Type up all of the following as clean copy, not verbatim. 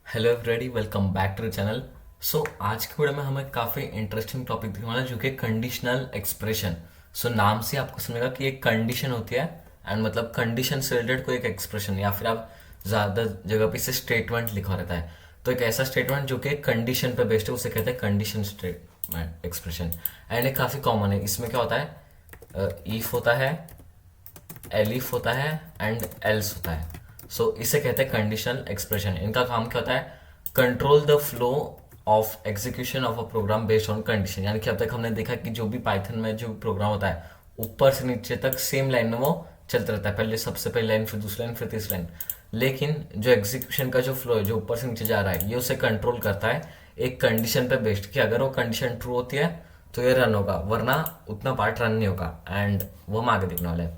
Hello everybody, welcome back to the channel. So आज के video में हमें काफ़ी इंटरेस्टिंग टॉपिक दिखने वाला है जो कि कंडीशनल एक्सप्रेशन। सो नाम से आपको समझेगा कि एक कंडीशन होती है एंड मतलब कंडीशन से रिलेटेड कोई एक एक्सप्रेशन या फिर आप ज़्यादा जगह पे इसे स्टेटमेंट लिखा रहता है। तो एक ऐसा स्टेटमेंट जो कि कंडीशन पे बेस्ड है उसे कहते हैं कंडीशन स्टेटमेंट एक्सप्रेशन। एंड ये काफ़ी कॉमन है। इसमें क्या होता है, इफ होता है, एलिफ होता है एंड एल्स होता है। सो इसे कहते हैं कंडीशनल एक्सप्रेशन। इनका काम क्या होता है, control the flow of execution of a program based on condition. यानी कि अब तक हमने देखा कि जो भी पाइथन में जो प्रोग्राम होता है ऊपर से नीचे तक सेम लाइन में वो चलता रहता है, पहले सबसे पहली लाइन, फिर दूसरी लाइन, फिर तीसरी लाइन। लेकिन जो एग्जीक्यूशन का जो फ्लो है जो ऊपर से नीचे जा रहा है ये उसे कंट्रोल करता है एक कंडीशन पे बेस्ड कि अगर वो कंडीशन ट्रू होती है तो ये रन होगा, वरना उतना पार्ट रन नहीं होगा। एंड वो हम आगे देखने वाले हैं।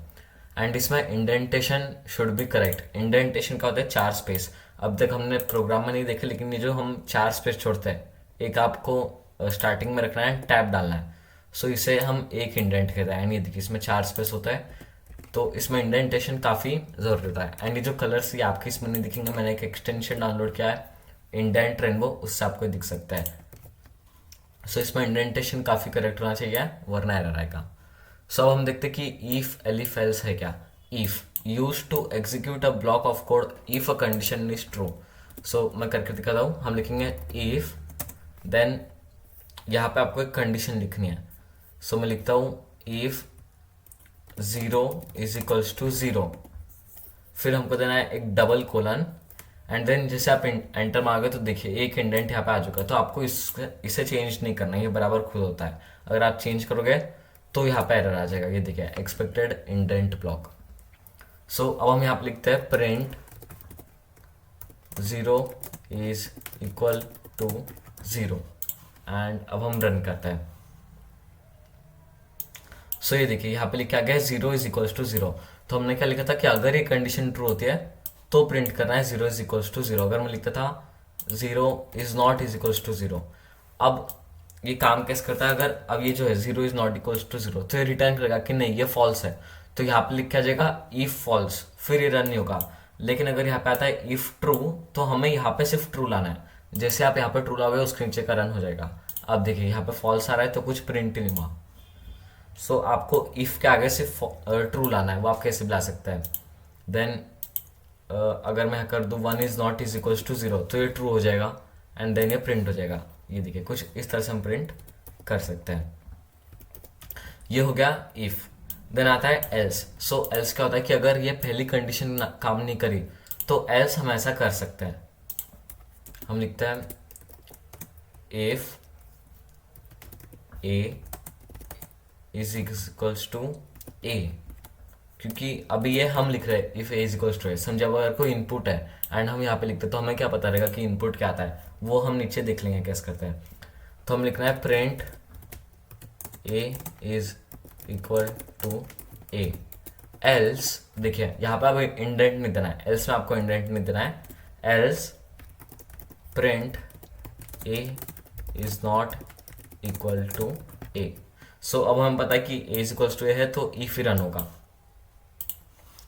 एंड इसमें indentation should be correct. Indentation का होता है 4 स्पेस। अब तक हमने प्रोग्राम में नहीं देखे, लेकिन ये जो हम 4 स्पेस छोड़ते हैं, एक आपको स्टार्टिंग में रखना है, टैब डालना है। सो इसे हम एक इंडेंट कहते हैं। एंड ये देखिए इसमें 4 स्पेस होता है, तो इसमें इंडेंटेशन काफ़ी ज़रूरी होता है। एंड ये जो कलर्स ये आपके इसमें नहीं दिखेंगे, मैंने एक एक्सटेंशन डाउनलोड किया है इंडेंट रेनबो, उससे आपको दिख सकता है। सो इसमें इंडेंटेशन काफ़ी करेक्ट होना चाहिए, वरना एरर आएगा। सो अब हम देखते हैं कि इफ एलिफ एल्स है क्या। If use to execute a block of code if a condition is true. So मैं करके दिखाता हूँ। हम लिखेंगे इफ, देन यहाँ पे आपको एक कंडीशन लिखनी है। सो मैं लिखता हूँ इफ 0 = 0, फिर हमको देना है एक डबल कोलन, एंड देन जैसे आप एंटर मारोगे तो देखिए एक इंडेंट यहाँ पे आ चुका है। तो आपको इसे चेंज नहीं करना, ये बराबर खुद होता है। अगर आप चेंज करोगे तो यहाँ पे एरर आ जाएगा। ये देखिए एक्सपेक्टेड इंडेंट ब्लॉक। सो अब हम यहाँ पे लिखते हैं प्रिंट 0 = 0, एंड अब हम रन करते हैं। सो ये देखिए यहाँ पे लिखा गया है 0 = 0। तो हमने क्या लिखा था कि अगर ये कंडीशन ट्रू होती है तो प्रिंट करना है 0 = 0। अगर मैं लिखता था 0 is not = 0, अब ये काम कैसे करता है। अगर अब ये जो है 0 is not = 0, तो ये रिटर्न करेगा कि नहीं ये फॉल्स है। तो यहाँ पे लिखा जाएगा इफ फॉल्स, फिर ये रन नहीं होगा। लेकिन अगर यहाँ पे आता है इफ ट्रू, तो हमें यहाँ पे सिर्फ ट्रू लाना है। जैसे आप यहाँ पे ट्रू लाओगे उसके नीचे का रन हो जाएगा। अब देखिए यहाँ पे फॉल्स आ रहा है तो कुछ प्रिंट ही नहीं हुआ। सो आपको इफ के आगे सिर्फ ट्रू लाना है, वो आप कैसे ला सकते हैं। देन अगर मैं कर दूँ 1 is not = 0, तो ये ट्रू हो जाएगा एंड देन ये प्रिंट हो जाएगा। ये देखिए कुछ इस तरह से हम प्रिंट कर सकते हैं। ये हो गया इफ। देन आता है एल्स। सो एल्स क्या होता है कि अगर ये पहली कंडीशन काम नहीं करी तो एल्स हम ऐसा कर सकते हैं। हम लिखते हैं इफ ए = ए, क्योंकि अभी ये हम लिख रहे हैं इफ a = a। समझे, अब अगर कोई इनपुट है एंड हम यहाँ पे लिखते हैं तो हमें क्या पता रहेगा कि इनपुट क्या आता है, वो हम नीचे देख लेंगे कैसे करते हैं। तो हम लिखना है प्रिंट a = a। एल्स देखिए यहाँ पे अब इंडेंट नहीं देना है, एल्स में आपको इंडेंट नहीं देना है। Else print a = a। सो अब हमें पता है कि a = a है तो if ही रन होगा।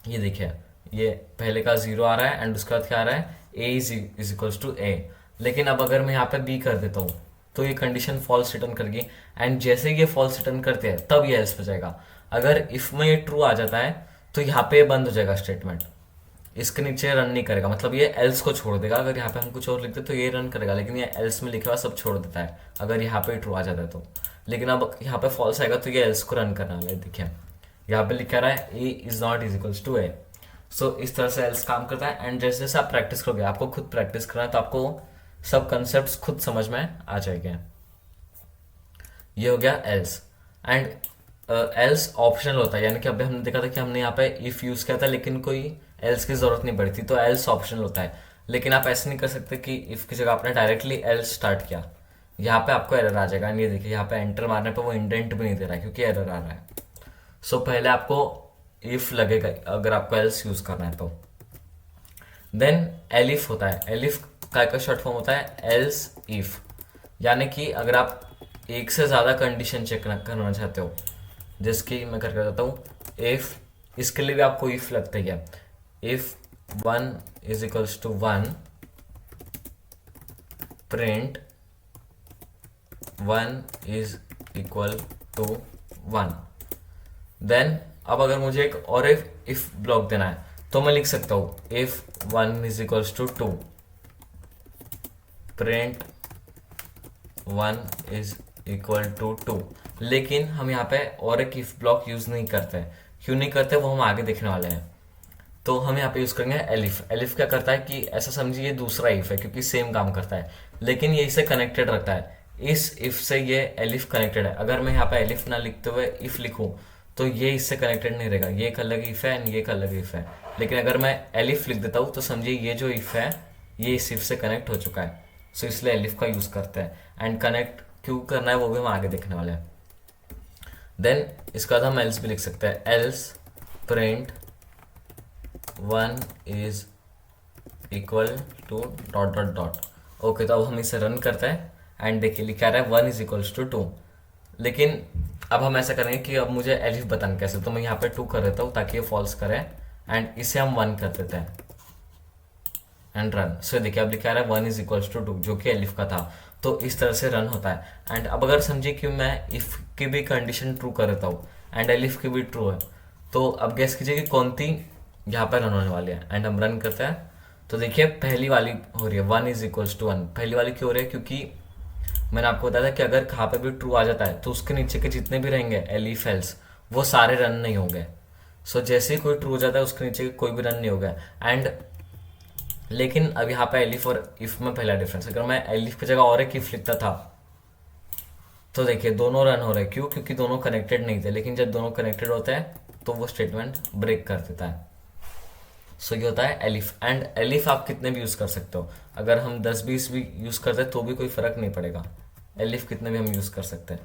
ये देखिए ये पहले का 0 आ रहा है एंड उसके बाद क्या आ रहा है, a = a। लेकिन अब अगर मैं यहाँ पे b कर देता हूँ तो ये कंडीशन फॉल्स रिटर्न करेगी, एंड जैसे ही ये फॉल्स रिटर्न करते हैं तब ये एल्स पे जाएगा। अगर इफ में ये ट्रू आ जाता है तो यहाँ पे बंद हो जाएगा स्टेटमेंट, इसके नीचे रन नहीं करेगा, मतलब ये एल्स को छोड़ देगा। अगर यहाँ पे हम कुछ और लिखते तो ये रन करेगा, लेकिन ये एल्स में लिखा हुआ सब छोड़ देता है अगर यहाँ पे ट्रू आ जाता है तो। लेकिन अब यहाँ पे फॉल्स आएगा तो ये एल्स को रन करना है। देखिए यहाँ पे लिखा रहा है a = a। सो इस तरह से एल्स काम करता है। एंड जैसे जैसे आप प्रैक्टिस करोगे, आपको खुद प्रैक्टिस करना है तो आपको सब कंसेप्ट खुद समझ में आ जाएंगे। ये हो गया एल्स। एंड एल्स ऑप्शनल होता है, यानी कि अभी हमने देखा था कि हमने यहाँ पे इफ यूज किया था लेकिन कोई एल्स की जरूरत नहीं पड़ी थी, तो एल्स ऑप्शनल होता है। लेकिन आप ऐसे नहीं कर सकते कि इफ की जगह आपने डायरेक्टली एल्स स्टार्ट किया, यहाँ पे आपको एरर आ जाएगा। ये देखिए यहाँ पे एंटर मारने पे वो इंडेंट भी नहीं दे रहा है क्योंकि एरर आ रहा है। सो पहले आपको इफ लगेगा अगर आपको एल्स यूज करना है तो। देन एलिफ होता है। एलिफ का शॉर्ट फॉर्म होता है एल्स इफ, यानी कि अगर आप एक से ज़्यादा कंडीशन चेक करना चाहते हो, जिसकी मैं करके बताता हूँ। इफ, इसके लिए भी आपको इफ लगता है। If 1 = 1, print 1 is equal to 1। Then अब अगर मुझे एक और इफ ब्लॉक देना है तो मैं लिख सकता हूं if 1 is equals to 2, print 1 is equal to 2। लेकिन हम यहाँ पे और एक इफ ब्लॉक यूज नहीं करते। क्यों नहीं करते वो हम आगे देखने वाले हैं। तो हम यहाँ पे यूज करेंगे एलिफ। एलिफ क्या करता है कि ऐसा समझिए ये दूसरा इफ है क्योंकि सेम काम करता है, लेकिन ये इसे कनेक्टेड रखता है। इस इफ से ये एलिफ कनेक्टेड है। अगर मैं यहाँ पे एलिफ ना लिखते हुए इफ लिखूं तो ये इससे कनेक्टेड नहीं रहेगा। ये एक अलग इफ है एंड ये एक अलग इफ है। लेकिन अगर मैं एलिफ लिख देता हूँ तो समझिए ये जो इफ है ये इस इफ से कनेक्ट हो चुका है। सो इसलिए एलिफ का यूज करते हैं। एंड कनेक्ट क्यों करना है वो भी हम आगे देखने वाले हैं। देन इसका हम एल्स भी लिख सकते हैं। Else print 1 is equal to dot dot dot. Okay, तो अब हम इसे रन करते हैं एंड देखिए लिखा रहा है 1 इज इक्वल्स टू 2। लेकिन अब हम ऐसा करेंगे कि अब मुझे एलिफ बताना कैसे, तो मैं यहाँ पे 2 कर देता हूँ ताकि ये फॉल्स करे एंड इसे हम 1 कर देते हैं एंड रन। सो देखिए अब लिखा रहा है 1 इज इक्वल्स टू 2 जो कि एलिफ का था। तो इस तरह से रन होता है। एंड अब अगर समझिए कि मैं इफ की भी कंडीशन ट्रू कर देता हूँ एंड एलिफ की भी ट्रू है, तो अब गेस कीजिए कि कौन सी यहाँ पर रन होने वाली है। एंड हम रन करते हैं तो देखिए पहली वाली हो रही है 1 इज इक्वल्स टू 1। पहली वाली क्यों हो रही है? क्योंकि मैंने आपको बताया था कि अगर कहाँ पे भी ट्रू आ जाता है तो उसके नीचे के जितने भी रहेंगे एलिफ एल्स वो सारे रन नहीं होंगे। सो जैसे ही कोई ट्रू हो जाता है उसके नीचे कोई भी रन नहीं होगा। एंड लेकिन अब यहाँ पे एलिफ और इफ में पहला डिफरेंस, अगर मैं एलिफ की जगह और एक इफ लिखता था तो देखिए दोनों रन हो रहे। क्यों? क्योंकि दोनों कनेक्टेड नहीं थे। लेकिन जब दोनों कनेक्टेड होते हैं तो वो स्टेटमेंट ब्रेक कर देता है। सो ये होता है एलिफ। एंड एलिफ आप कितने भी यूज कर सकते हो। अगर हम 10-20 भी यूज करते हैं तो भी कोई फर्क नहीं पड़ेगा। एलिफ कितने भी हम यूज कर सकते हैं।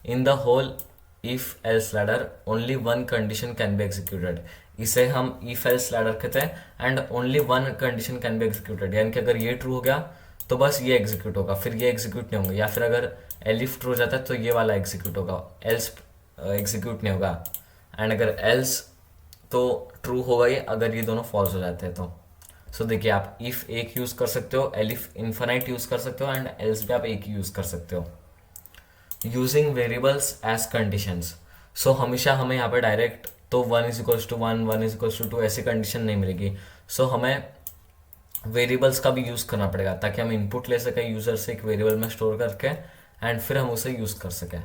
In the whole if else ladder only one condition can be executed. इसे हम इफ एल्स लैडर कहते हैं and only one condition can be executed. यानी कि अगर ये ट्रू हो गया तो बस ये एग्जीक्यूट होगा, फिर ये एग्जीक्यूट नहीं होगा। या फिर अगर एलिफ ट्रू हो जाता है तो ये वाला एग्जीक्यूट होगा, एल्स एग्जीक्यूट नहीं होगा। एंड अगर एल्स तो ट्रू होगा ये अगर ये दोनों फॉल्स हो जाते हैं तो। सो देखिए आप इफ एक यूज कर सकते हो, एलिफ इन्फिनाइट यूज कर सकते हो एंड एल्स भी आप एक ही यूज कर सकते हो। Using variables as conditions. So हमेशा हमें यहाँ पे डायरेक्ट तो 1 is equals to 1, 1 is equals to 2 ऐसी कंडीशन नहीं मिलेगी। सो हमें वेरिएबल्स का भी यूज करना पड़ेगा ताकि हम इनपुट ले सकें यूजर से एक वेरिएबल में स्टोर करके एंड फिर हम उसे यूज कर सकें।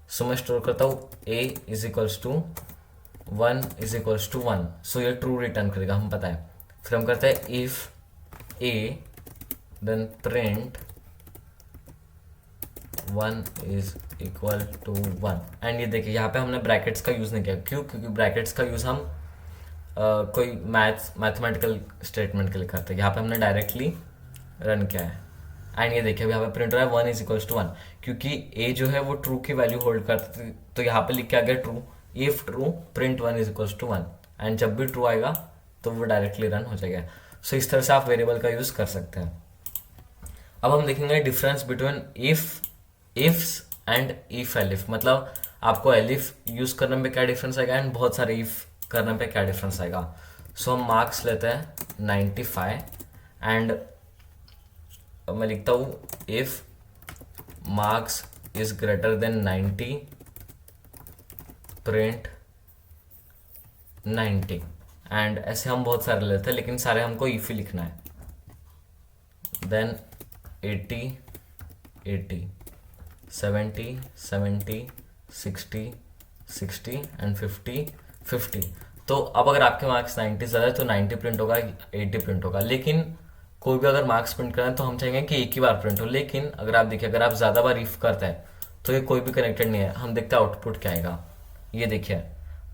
सो मैं स्टोर करता हूँ a is equals to 1 is equals to 1। So ये ट्रू रिटर्न करेगा, हम पता है। फिर हम करते हैं if a then print 1 is equal to 1। And ये देखिए यहाँ पे हमने ब्रैकेट्स का यूज नहीं किया। क्यों? क्योंकि ब्रैकेट्स का यूज हम कोई मैथमेटिकल स्टेटमेंट के लिए करते हैं। यहाँ पे हमने डायरेक्टली रन किया है। एंड ये देखिए यहाँ पे प्रिंट हो रहा है 1 इज इक्वल्स टू 1 क्योंकि a जो है वो ट्रू की वैल्यू होल्ड करती थी। तो यहाँ पे लिख के आ गया true, if true print 1 is equals to 1। And जब भी ट्रू आएगा तो वो डायरेक्टली रन हो जाएगा। सो इस तरह से आप वेरिएबल का यूज कर सकते हैं। अब हम देखेंगे difference between ifs and if elif. मतलब आपको एलिफ यूज करने में क्या डिफरेंस आएगा एंड बहुत सारे इफ करने पे क्या डिफरेंस आएगा। सो हम मार्क्स लेते हैं 95 एंड मैं लिखता हूँ if marks is greater then 90 print 90। And ऐसे हम बहुत सारे लेते हैं लेकिन सारे हमको इफ ही लिखना है। Then 80 80 70 70 60 60 and 50 50। तो अब अगर आपके मार्क्स 90 ज़्यादा है तो 90 प्रिंट होगा, 80 प्रिंट होगा। लेकिन कोई भी अगर मार्क्स प्रिंट करना है तो हम चाहेंगे कि एक ही बार प्रिंट हो। लेकिन अगर आप देखिए अगर आप ज़्यादा बार इफ करते हैं तो ये कोई भी कनेक्टेड नहीं है। हम देखते हैं आउटपुट क्या आएगा। ये देखिए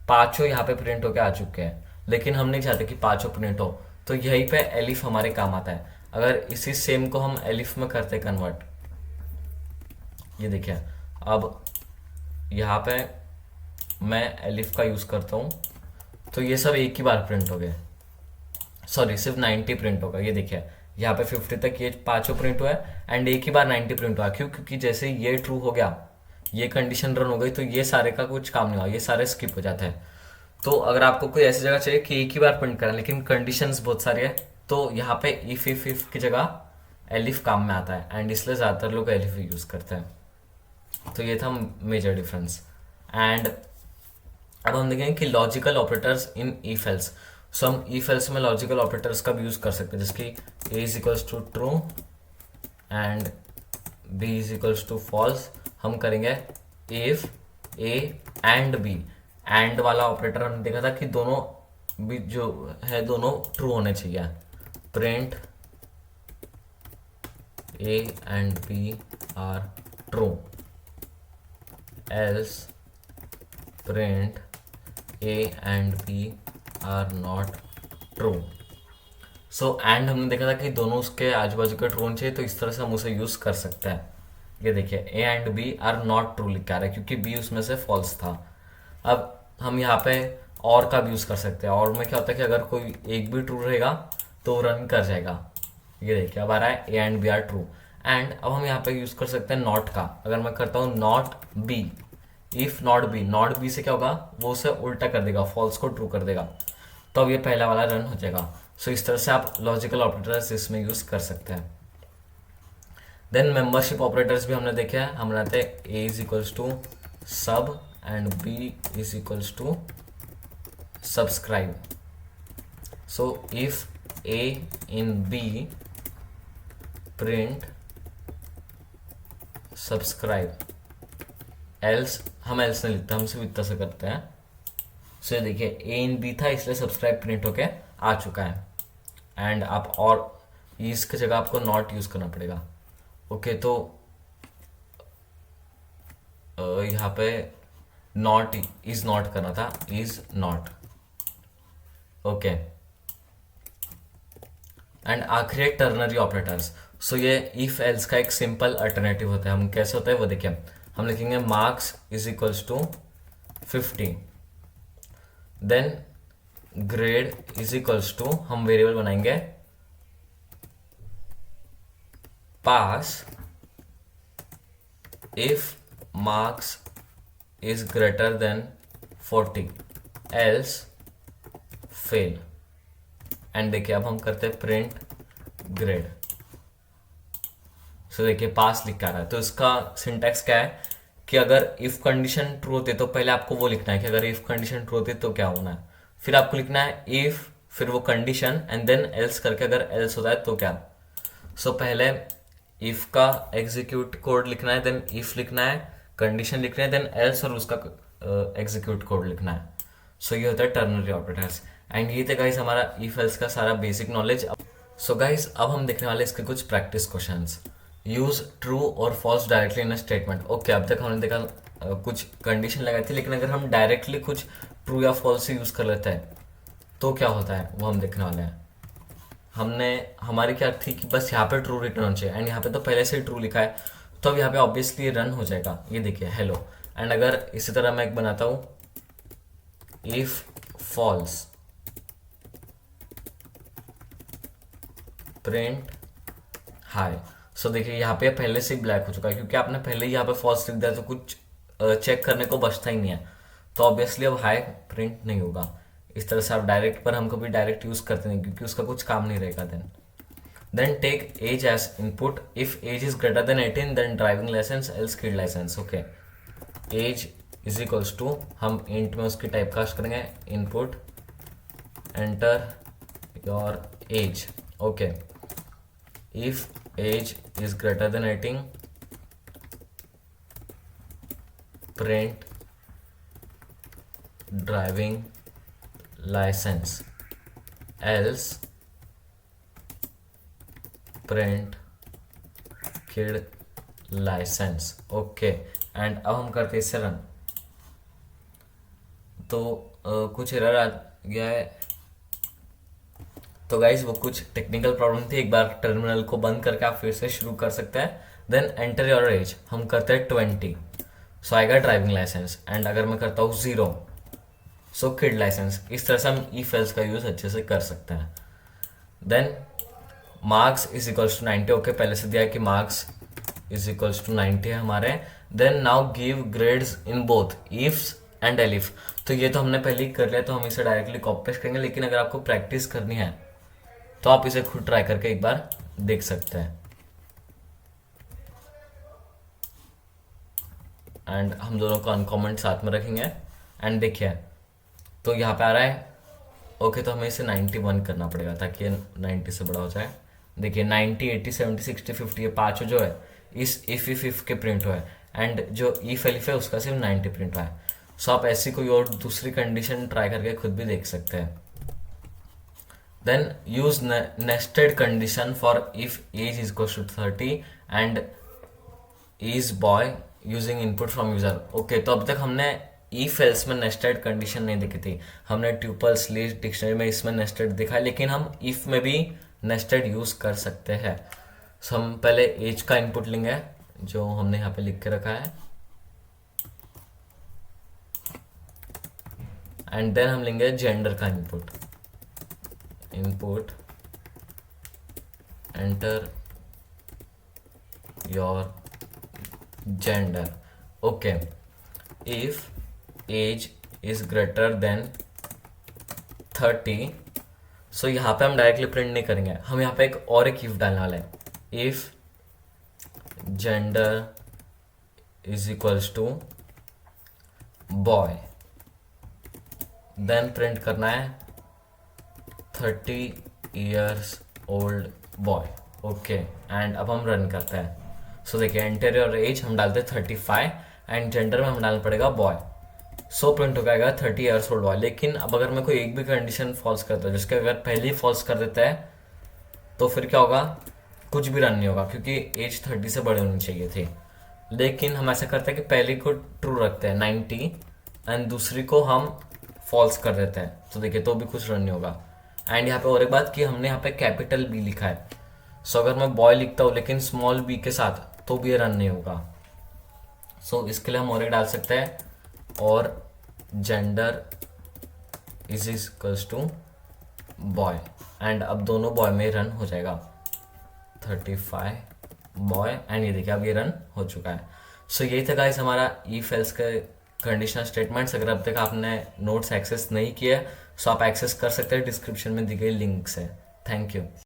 पाँचों यहाँ पे प्रिंट होके आ चुके हैं, लेकिन हम नहीं चाहते कि पाँचों प्रिंट हो। तो यहीं पे एलिफ हमारे काम आता है। अगर इसी सेम को हम एलिफ में करते कन्वर्ट, ये देखिए अब यहाँ पे मैं एलिफ का यूज करता हूँ तो ये सब एक ही बार प्रिंट हो गए। सॉरी सिर्फ 90 प्रिंट होगा। ये देखिए यहाँ पे 50 तक ये पांचों प्रिंट हुआ है एंड एक ही बार 90 प्रिंट हुआ। क्यों? क्योंकि जैसे ये ट्रू हो गया, ये कंडीशन रन हो गई तो ये सारे का कुछ काम नहीं हुआ, ये सारे स्किप हो जाते हैं। तो अगर आपको कोई ऐसी जगह चाहिए कि एक ही बार प्रिंट करें लेकिन कंडीशंस बहुत सारी है तो यहाँ पे इफ की जगह एलिफ काम में आता है, एंड इसलिए ज़्यादातर लोग एलिफ यूज़ करते हैं। तो ये था मेजर डिफरेंस। एंड अब हम देखेंगे कि logical operators in if else. So हम इफ एल्स में लॉजिकल ऑपरेटर्स का भी यूज़ कर सकते हैं, जैसे कि A is equals to true and B is equals to false. हम करेंगे if A and B. And वाला ऑपरेटर हमने देखा था कि दोनों भी जो है दोनों ट्रू होने चाहिए। Print A and B are true, else print A and B are not true. So and हमने देखा था कि दोनों उसके आजू बाजू के ट्रू होने चाहिए, तो इस तरह से हम उसे यूज कर सकते हैं। ये देखिए A and B are not true लिखा रहा है क्योंकि बी उसमें से फॉल्स था। अब हम यहाँ पे और का भी यूज कर सकते हैं। और में क्या होता है कि अगर कोई एक भी ट्रू रहेगा तो वो रन कर जाएगा। ये देखिए अब आ रहा है A and B are true. And अब हम यहाँ पे यूज कर सकते हैं नॉट का। अगर मैं करता हूँ not be, if not be, not be से क्या होगा, वो उसे उल्टा कर देगा, फॉल्स को ट्रू कर देगा, तो अब ये पहला वाला रन हो जाएगा। सो इस तरह से आप लॉजिकल ऑपरेटर्स इसमें यूज कर सकते हैं। देन मेंबरशिप ऑपरेटर्स भी हमने देखे हैं। हम रहते हैं A is equals to sub and B is equals to subscribe. So if A in B print subscribe, else हम एल्स नहीं लिखते, हम सिर्फ इतना से करते हैं। सो ये देखिए ए इन बी था इसलिए सब्सक्राइब प्रिंट होके आ चुका है। एंड आप और इसकी जगह आपको नॉट यूज करना पड़ेगा। ओके तो यहाँ पे नॉट इज नॉट करना था, इज नॉट। ओके एंड आखिरी एक टर्नरी ऑपरेटर्स। सो ये इफ एल्स का एक सिंपल अल्टरनेटिव होता है। हम कैसे होता है वो देखिए, हम लिखेंगे marks is equals to 50, then grade is equals to, हम वेरिएबल बनाएंगे pass if marks is greater than 40 else fail. And देखिए अब हम करते हैं प्रिंट ग्रेड। सो देखिए पास लिख कर रहा है, तो इसका सिंटैक्स क्या है कि अगर इफ कंडीशन ट्रू होती है तो पहले आपको वो लिखना है कि अगर इफ कंडीशन ट्रू होती है तो क्या होना है, फिर आपको लिखना है इफ, फिर वो कंडीशन एंड देन एल्स करके अगर एल्स होता है तो क्या। सो पहले इफ का एग्जीक्यूट कोड लिखना है, देन इफ लिखना है, कंडीशन लिखना है, देन एल्स और उसका एग्जीक्यूट कोड लिखना है। सो ये होता है टर्नरी ऑपरेटर्स। एंड ये थे गाइस हमारा इफ एल्स का सारा बेसिक नॉलेज। सो गाइस अब हम देखने वाले इसके कुछ प्रैक्टिस क्वेश्चंस। यूज ट्रू और false directly in a statement. Okay अब तक हमने देखा कुछ कंडीशन लगाई थी, लेकिन अगर हम डायरेक्टली कुछ ट्रू या फॉल्स से यूज कर लेते हैं तो क्या होता है वो हम देखने वाले हैं। हमने हमारी क्या थी कि बस यहाँ पे ट्रू रिटर्न होना चाहिए, एंड यहाँ पे तो पहले से ही ट्रू लिखा है, तो अब यहाँ पे ऑब्वियसली रन हो जाएगा। ये देखिए हेलो। एंड अगर इसी तरह मैं एक बनाता हूँ इफ फॉल्स प्रिंट हाई। सो देखिए यहाँ पे पहले से ही ब्लैक हो चुका है क्योंकि आपने पहले ही यहाँ पे फॉल्स लिख दिया, तो कुछ चेक करने को बचता ही नहीं है, तो ऑब्वियसली अब हाई प्रिंट नहीं होगा। इस तरह से आप डायरेक्ट पर हम कभी डायरेक्ट यूज करते नहीं क्योंकि उसका कुछ काम नहीं रहेगा। Then take age age input. If age is greater than 18 then driving licence else kid licence. Okay age is equals to, हम इंट में उसकी टाइप कास्ट करेंगे input enter your age. Okay if age is greater than 18 print driving licence else print kid licence. Okay and अब हम करते हैं इससे run, तो कुछ एरर आ गया है। तो गाइज वो कुछ टेक्निकल प्रॉब्लम थी, एक बार टर्मिनल को बंद करके आप फिर से शुरू कर सकते हैं। देन एंटर योर एज, हम करते हैं 20, सो आएगा ड्राइविंग लाइसेंस। एंड अगर मैं करता हूँ 0 सो किड लाइसेंस। इस तरह से हम इफ एल्स का यूज अच्छे से कर सकते हैं। Then marks is equals to 90। Okay पहले से दिया है कि मार्क्स इज इक्वल्स टू 90 है हमारे। Then now give grades in both ifs and elif. तो ये तो हमने पहले ही कर लिया, तो हम इसे डायरेक्टली कॉपी पेस्ट करेंगे, लेकिन अगर आपको प्रैक्टिस करनी है तो आप इसे खुद ट्राई करके एक बार देख सकते हैं। एंड हम दोनों को अनकॉमन साथ में रखेंगे एंड देखिए तो यहाँ पे आ रहा है ओके, तो हमें इसे 91 करना पड़ेगा ताकि ये 90 से बड़ा हो जाए। देखिए 90, 80, 70, 60, 50 ये पाँचों जो है इस इफ के प्रिंट हुआ है एंड जो इफ एलिफ है उसका सिर्फ 90 प्रिंट हुआ है। सो आप ऐसी कोई और दूसरी कंडीशन ट्राई करके खुद भी देख सकते हैं। Then use nested condition for if age is equal to 30 and is boy using input from user. Okay, तो अब तक हमने इफ एल्स में नेस्टेड कंडीशन नहीं देखी थी, हमने ट्यूपल्स लिस्ट डिक्शनरी में इसमें नेस्टेड दिखा है, लेकिन हम इफ में भी नेस्टेड यूज कर सकते हैं। सो हम पहले एज का इनपुट लेंगे जो हमने यहाँ पे लिख के रखा है एंड देन हम लेंगे जेंडर का input enter your gender. Okay, if age is greater than 30, so यहाँ पे हम डायरेक्टली प्रिंट नहीं करेंगे, हम यहाँ पे एक इफ डालने वाले हैं। If gender is equals to boy, then print करना है 30 years old boy. Okay, and अब हम रन करते हैं। सो देखिए एंटर योर एज हम डालते हैं 35 एंड जेंडर में हम डालना पड़ेगा बॉय। सो प्रिंट हो जाएगा 30 years ओल्ड बॉय। लेकिन अब अगर मैं कोई एक भी कंडीशन फॉल्स करता हूँ, जिसके अगर पहले ही फॉल्स कर देता है तो फिर क्या होगा, कुछ भी रन नहीं होगा क्योंकि एज 30 से बड़े होनी चाहिए थी। लेकिन हम ऐसा करते हैं कि पहले को ट्रू रखते हैं 90 एंड दूसरी को हम फॉल्स कर देते हैं, तो देखिए तो भी कुछ रन नहीं होगा। एंड यहाँ पे और एक बात कि हमने यहाँ पे कैपिटल बी लिखा है, सो अगर मैं बॉय लिखता हूँ लेकिन स्मॉल बी के साथ तो भी ये रन नहीं होगा। सो इसके लिए हम और एक डाल सकते हैं और gender is equals to boy and अब दोनों बॉय में रन हो जाएगा 35 बॉय एंड ये देखिए अब ये रन हो चुका है। सो यही था गाइस हमारा इफ एल्स के कंडीशनल स्टेटमेंट्स। अगर अब तक आपने नोट्स एक्सेस नहीं किया सो आप एक्सेस कर सकते हैं डिस्क्रिप्शन में दी गई लिंक से। Thank you.